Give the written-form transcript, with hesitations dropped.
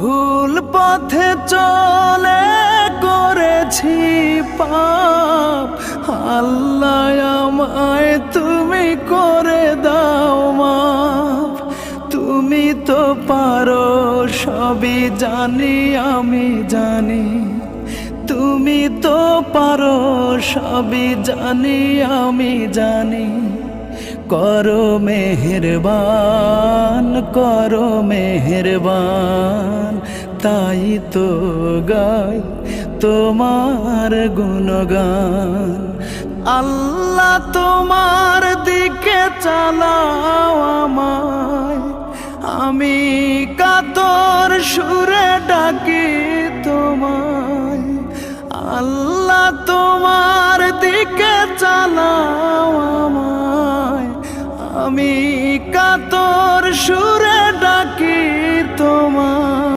ভুল পথে চলে করেছি পাপ, আল্লাহ আমায় তুমি করে দাও মাফ। তুমি তো পারো সবই জানি আমি জানি, তুমি তো পারো সবই জানি আমি জানি। করো মেহেরবান, করো মেহেরবান, তাই তো গাই তোমার গুণগান। আল্লাহ তোমার দিকে চালাও আমায়, আমি কাতর সুরে ডাকি তোমায়। আল্লাহ তোমার দিকে চালাও আমায়, আমি কাতর সুরে ডাকি তোমায়।